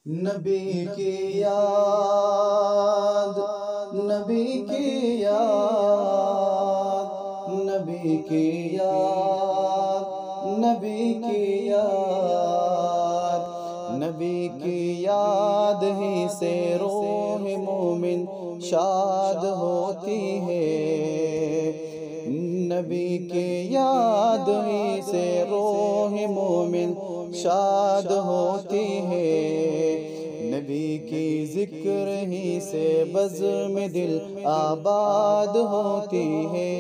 نبی کی یاد، نبی کی یاد، نبی کی یاد، نبی کی یاد، نبی کی یاد ہی سے روح مومن شاد ہوتی ہے، نبی کی یاد ہی سے روح مومن شاد ہوتی ہے، نبی کی ذکر ہی سے بزم دل آباد ہوتی ہے،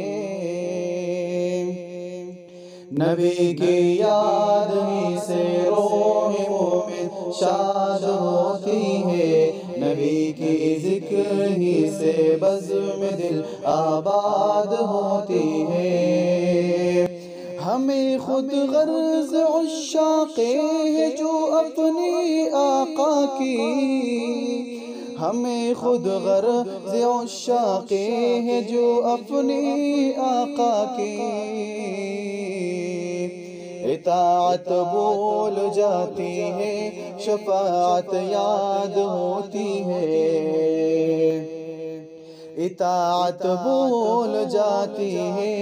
نبی کی یاد ہی سے روح مومن شاد ہوتی ہے، نبی کی ذکر ہی سے بزم دل آباد ہوتی ہے، ہمیں خود غرض عشاق ہے جو اپنی آقا کی، ہمیں خود غرض عشاق ہے جو اپنی آقا کی، اطاعت بول جاتی ہے شفاعت یاد ہوتی ہے، اطاعت بول جاتی ہے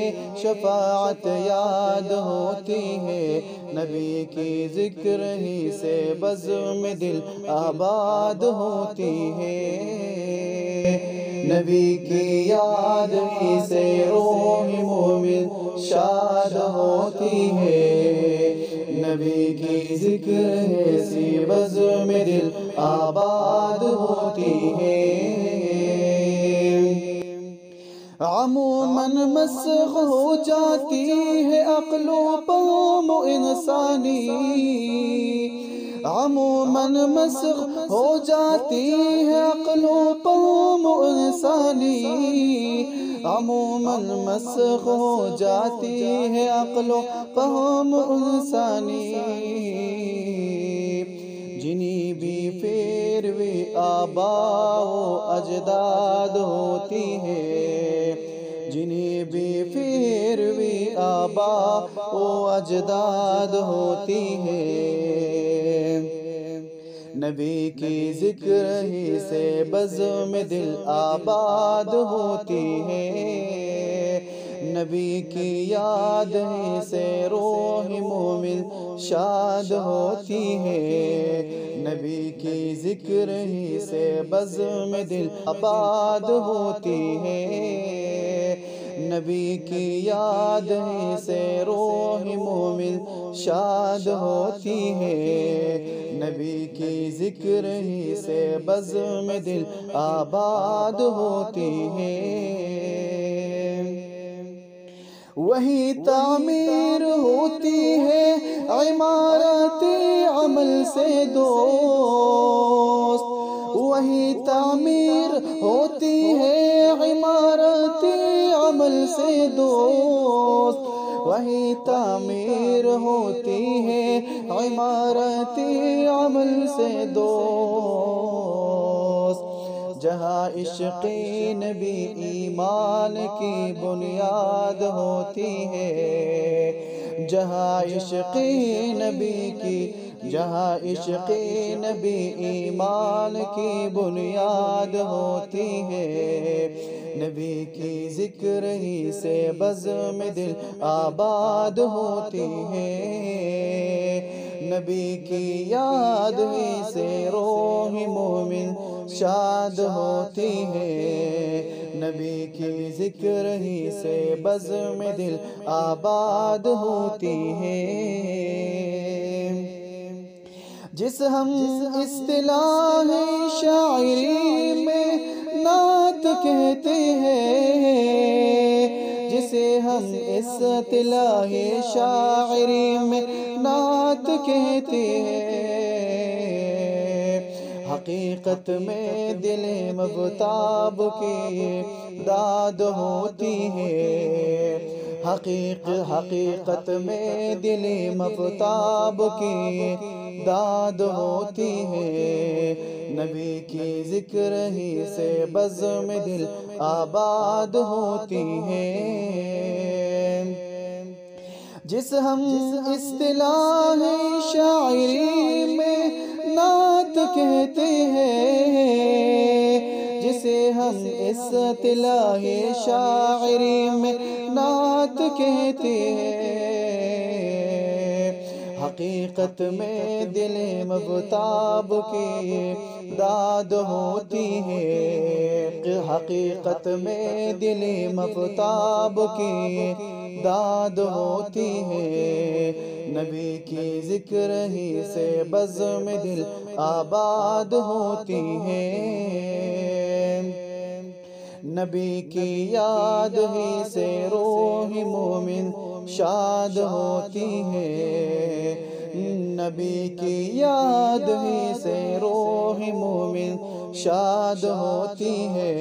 شفاعت یاد ہوتی ہے، نبی کی ذکر ہی سے بزم دل آباد ہوتی ہے، نبی کی یاد ہی سے روح مومن شاد ہوتی ہے، نبی کی ذکر ہی سے بزم دل آباد ہوتی ہے، عموماً مسخ ہو جاتی ہے عقل و فہم انسانی، عموماً مسخ ہو جاتی ہے عقل و فہم انسانی، عموماً مسخ ہو جاتی ہے عقل و فہم انسانی، جنی بھی پیروی آباء و اجداد ہوتی ہے، جنی بھی پیروی آباء و اجداد ہوتی ہے، نبی کی ذکر ہی سے بزم دل آباد ہوتی ہے، نبی کی یاد ہی سے روح مومن شاد ہوتی ہے، نبی کی ذکر ہی سے بزم دل آباد ہوتی ہے، نبی کی یاد ہی سے روح مومن شاد ہوتی ہے، نبی کی ذکر ہی سے بزم دل آباد ہوتی ہے، وہی تعمیر ہوتی ہے عمارت عمل سے دوست، وہی تعمیر ہوتی ہے عمارت عمل سے دوست، وہی تعمیر ہوتی ہے عمارت عمل سے دوست، جہاں عشق نبی ایمان کی بنیاد ہوتی ہے، جہاں عشق نبی کی، جہاں عشق نبی ایمان کی بنیاد ہوتی ہے، نبی کی ذکر ہی سے بزم دل آباد ہوتی ہے، نبی کی یاد ہی سے روح مومن شاد ہوتی ہے، نبی کی ذکر ہی سے بزم دل آباد ہوتی ہے، جس ہم اصطلاح شاعری میں نعت کہتے ہیں، جسے ہم اصطلاح شاعری میں نعت کہتے ہیں، حقیقت میں دل مبتاب کی داد ہوتی ہے، حقیقت میں دل مبتاب کی داد ہوتی ہے، نبی کی ذکر ہی سے بزم دل آباد ہوتی ہے، جس ہم اصطلاح شاعری میں نعت نعت کہتے ہیں، جسے ہم اصطلاح شاعری میں نعت کہتے ہیں۔ حقیقت میں دل مبتاب کی داد ہوتی ہے، حقیقت میں دل مبتاب کی داد ہوتی ہے۔ نبی کی ذکر ہی سے بزم دل آباد ہوتی ہے، نبی کی یاد ہی سے روح مومن شاد ہوتی ہے، نبی کی یاد ہی سے روح مومن شاد ہوتی ہے،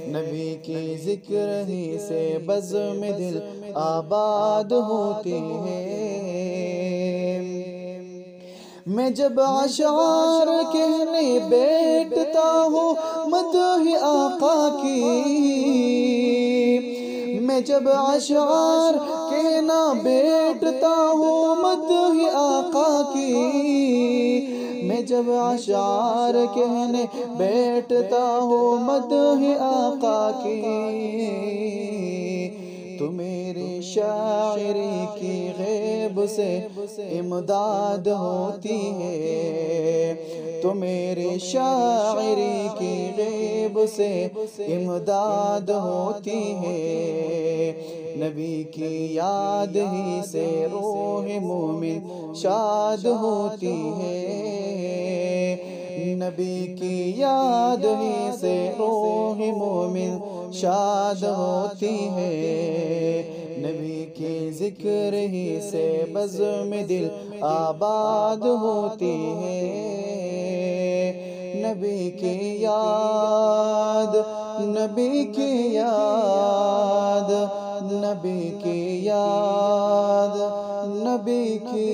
نبی کی ذکر ہی سے بزم دل آباد ہوتی ہے۔ میں جب اشعار کہنے بیٹھتا ہوں مدح آقا کی، میں جب اشعار کہنا بیٹھتا ہوں مدح آقا کی، میں جب اشعار کہنے بیٹھتا ہوں مدح آقا کی، تو میری شاعری کی غیب سے امداد ہوتی ہے، تو میری شاعری کی غیب سے امداد ہوتی ہے، نبی کی یاد ہی سے روح مومن شاد ہوتی ہے، نبی کی یاد ہی سے روح مومن شاد ہوتی ہے، نبی کی ذکر ہی سے بزم دل آباد ہوتی ہے، نبی کی یاد، نبی کی یاد، نبی کی یاد، نبی کی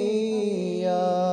یاد۔